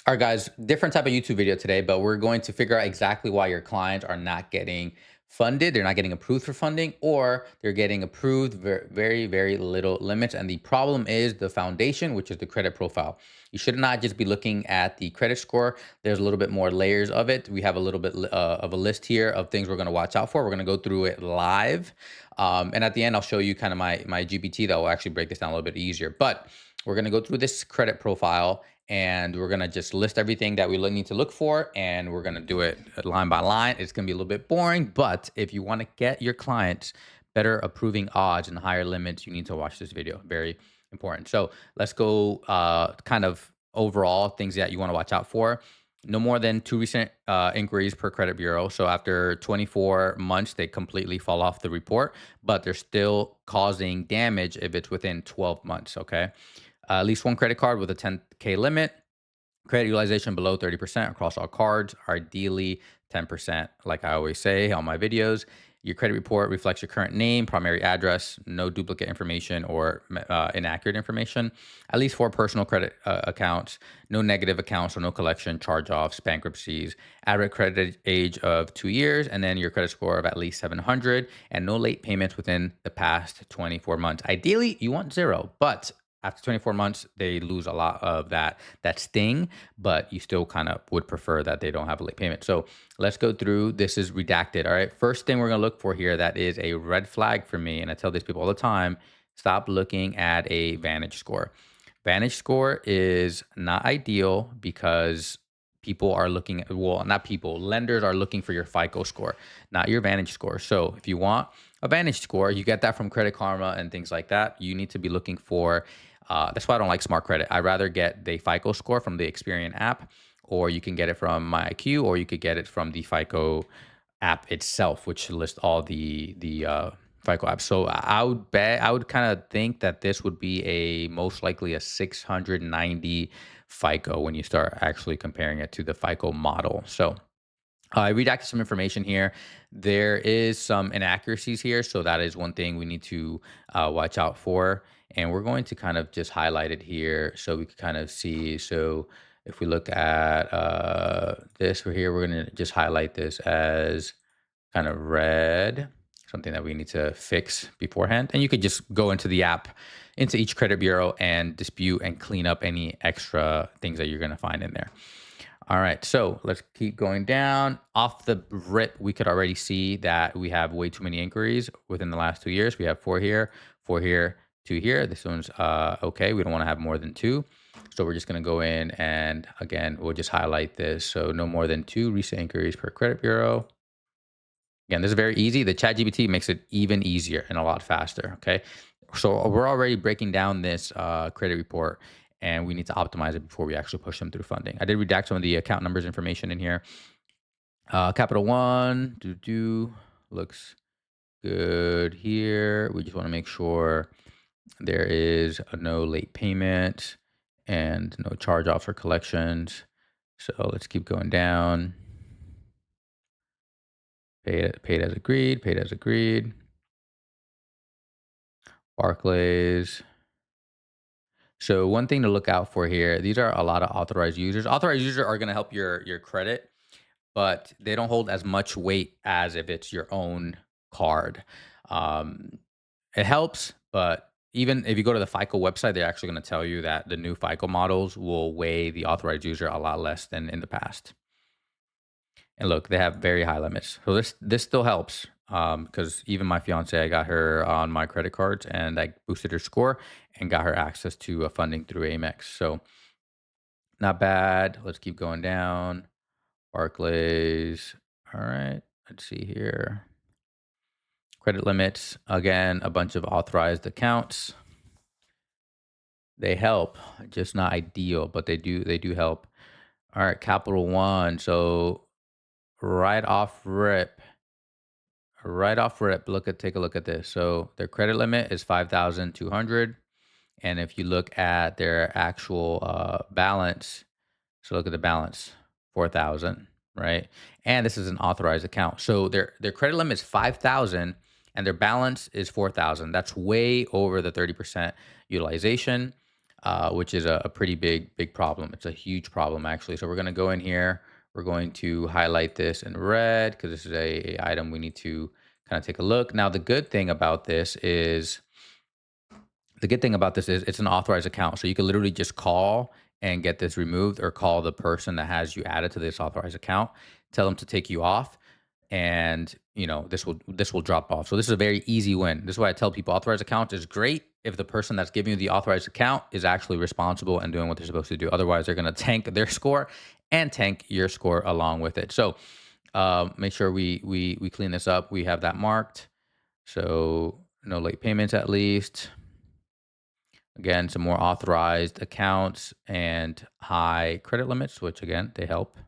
All right, guys, different type of YouTube video today, but we're going to figure out exactly why your clients are not getting funded. They're not getting approved for funding, or they're getting approved very, very little limits. And the problem is the foundation, which is the credit profile. You should not just be looking at the credit score. There's a little bit more layers of it. We have a little bit of a list here of things we're going to watch out for. We're going to go through it live. And at the end, I'll show you kind of my GPT that will actually break this down a little bit easier. But we're going to go through this credit profile and we're going to just list everything that we need to look for, and we're going to do it line by line. It's going to be a little bit boring, but if you want to get your clients better approving odds and higher limits, you need to watch this video. Very important. So let's go kind of overall things that you want to watch out for. No more than 2 recent inquiries per credit bureau. So after 24 months, they completely fall off the report, but they're still causing damage if it's within 12 months. Okay. At least one credit card with a 10K limit. Credit utilization below 30% across all cards, ideally 10%. Like I always say on my videos, your credit report reflects your current name, primary address, no duplicate information or inaccurate information. At least 4 personal credit accounts, no negative accounts or no collection, charge-offs, bankruptcies, average credit age of 2 years, and then your credit score of at least 700, and no late payments within the past 24 months. Ideally, you want zero, but after 24 months, they lose a lot of that sting, but you still kind of would prefer that they don't have a late payment. So let's go through. This is redacted. All right. First thing we're going to look for here that is a red flag for me. And I tell these people all the time, stop looking at a Vantage score. Vantage score is not ideal because people are looking at, well, not people, lenders are looking for your FICO score, not your Vantage score. So if you want a Vantage score, you get that from Credit Karma and things like that. You need to be looking for, that's why I don't like Smart Credit. I rather get the FICO score from the Experian app, or you can get it from MyIQ, or you could get it from the FICO app itself, which lists all the FICO apps. So I would kind of think that this would be a most likely a 690 FICO when you start actually comparing it to the FICO model. So I redacted some information here. There is some inaccuracies here, so that is one thing we need to watch out for. And we're going to kind of just highlight it here so we can kind of see. So if we look at this right here, we're going to just highlight this as kind of red, something that we need to fix beforehand. And you could just go into the app, into each credit bureau and dispute and clean up any extra things that you're going to find in there. All right, so let's keep going down. Off the rip, we could already see that we have way too many inquiries within the last 2 years. We have 4 here, 2 here. This one's okay. We don't want to have more than 2. So we're just going to go in and again, we'll just highlight this. So no more than 2 recent inquiries per credit bureau. Again, this is very easy. The ChatGPT makes it even easier and a lot faster. Okay. So we're already breaking down this credit report, and we need to optimize it before we actually push them through funding. I did redact some of the account numbers information in here. Capital One, looks good here. We just want to make sure there is no late payment and no charge offs or collections. So let's keep going down. Paid as agreed, paid as agreed. Barclays. So one thing to look out for here, these are a lot of authorized users. Authorized users are going to help your credit, but they don't hold as much weight as if it's your own card. Um, it helps, but even if you go to the FICO website, they're actually going to tell you that the new FICO models will weigh the authorized user a lot less than in the past. And look, they have very high limits. So this still helps because even my fiance, I got her on my credit cards and I boosted her score and got her access to funding through Amex. So not bad. Let's keep going down. Barclays. All right. Let's see here. Credit limits. Again, a bunch of authorized accounts. They help, just not ideal, but they do help. All right, Capital One. So right off rip, take a look at this. So their credit limit is 5,200, and if you look at their actual balance, so look at the balance, 4,000, right? And this is an authorized account. So their credit limit is 5,000 and their balance is 4,000. That's way over the 30% utilization. which is a pretty big problem. It's a huge problem actually. So we're going to go in here. We're going to highlight this in red because this is a item we need to kind of take a look. Now, the good thing about this is it's an authorized account. So you can literally just call and get this removed, or call the person that has you added to this authorized account, tell them to take you off, and this will drop off. So this is a very easy win. This is why I tell people authorized account is great if the person that's giving you the authorized account is actually responsible and doing what they're supposed to do. Otherwise, they're going to tank their score and tank your score along with it. So make sure we clean this up. We have that marked. So no late payments at least. Again, some more authorized accounts and high credit limits, which again, they help.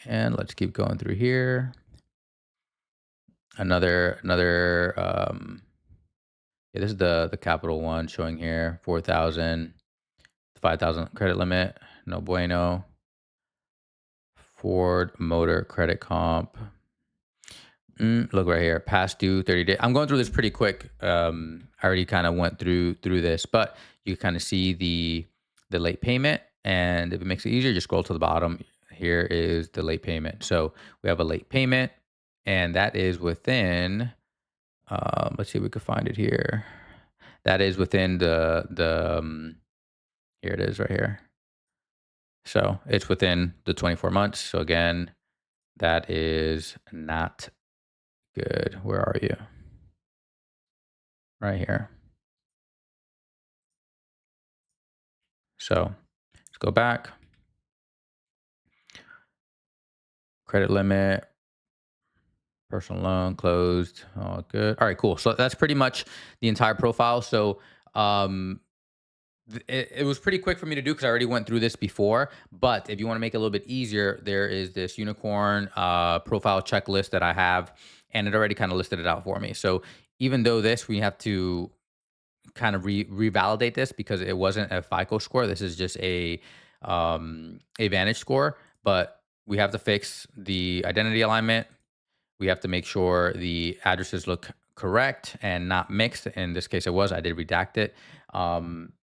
And let's keep going through here. Yeah, this is the capital one showing here, 4,000, 5,000 credit limit, no bueno. Ford Motor Credit Comp. Look right here, past due 30 days. I'm going through this pretty quick. I already kind of went through this, but you kind of see the late payment, and if it makes it easier, just scroll to the bottom. Here is the late payment. So we have a late payment, and that is within. Let's see if we can find it here. That is within the. Here it is right here. So it's within the 24 months. So again, that is not good. Where are you? Right here. So let's go back. Credit limit, personal loan closed. All good. All right, cool. So that's pretty much the entire profile. So um, it was pretty quick for me to do because I already went through this before. But if you want to make it a little bit easier, there is this unicorn profile checklist that I have, and it already kind of listed it out for me. So even though we have to kind of revalidate this because it wasn't a FICO score. This is just a Vantage score, but we have to fix the identity alignment. We have to make sure the addresses look correct and not mixed. In this case, it was. I did redact it.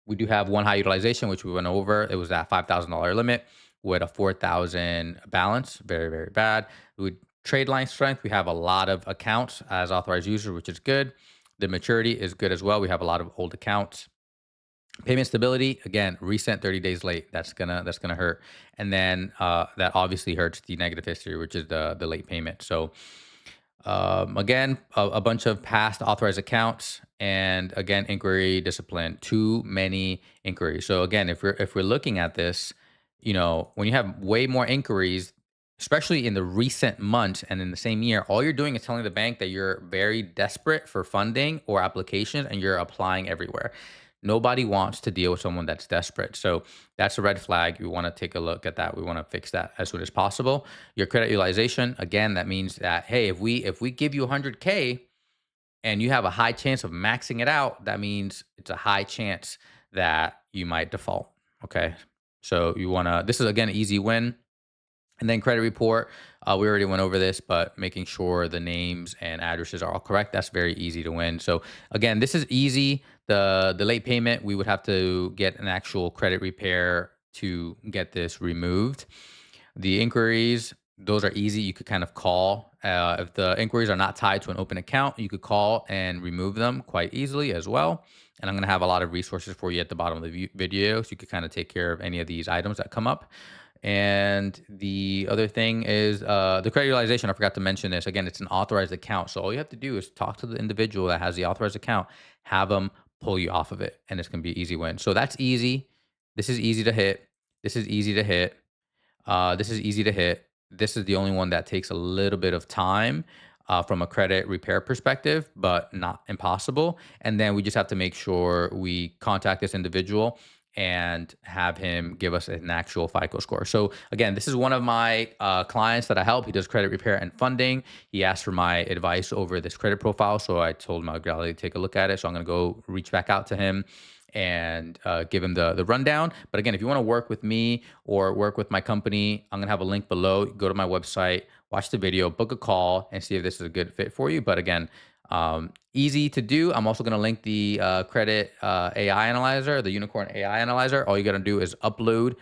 We do have one high utilization, which we went over. It was that $5,000 limit with a 4,000 balance. Very, very bad. We trade line strength. We have a lot of accounts as authorized users, which is good. The maturity is good as well. We have a lot of old accounts. Payment stability, again, recent 30 days late. That's gonna hurt. And then that obviously hurts the negative history, which is the late payment. So again, a bunch of past authorized accounts, and again, inquiry discipline. Too many inquiries. So again, if we're looking at this, when you have way more inquiries, especially in the recent months and in the same year, all you're doing is telling the bank that you're very desperate for funding or applications, and you're applying everywhere. Nobody wants to deal with someone that's desperate. So that's a red flag. We want to take a look at that. We want to fix that as soon as possible. Your credit utilization, again, that means that, hey, if we give you 100K and you have a high chance of maxing it out, that means it's a high chance that you might default. Okay. So this is again, an easy win. And then credit report, we already went over this, but making sure the names and addresses are all correct, that's very easy to win. So again, this is easy. The late payment, we would have to get an actual credit repair to get this removed. The inquiries, those are easy. You could kind of call. If the inquiries are not tied to an open account, you could call and remove them quite easily as well. And I'm going to have a lot of resources for you at the bottom of the video, so you could kind of take care of any of these items that come up. And the other thing is the credit utilization. I forgot to mention this. Again, it's an authorized account. So all you have to do is talk to the individual that has the authorized account, have them pull you off of it, and it's going to be an easy win. So that's easy. This is easy to hit. This is easy to hit. This is easy to hit. This is the only one that takes a little bit of time from a credit repair perspective, but not impossible. And then we just have to make sure we contact this individual and have him give us an actual FICO score. So again, this is one of my clients that I help. He does credit repair and funding. He asked for my advice over this credit profile. So I told him I'd gladly take a look at it. So I'm going to go reach back out to him and give him the rundown. But again, if you want to work with me or work with my company, I'm going to have a link below. Go to my website, watch the video, book a call, and see if this is a good fit for you. But again, Easy to do. I'm also going to link the credit AI analyzer, the Unicorn AI analyzer. All you got to do is upload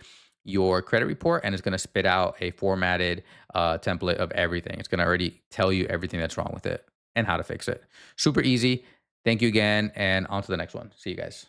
your credit report, and it's going to spit out a formatted template of everything. It's going to already tell you everything that's wrong with it and how to fix it. Super easy. Thank you again, and on to the next one. See you guys.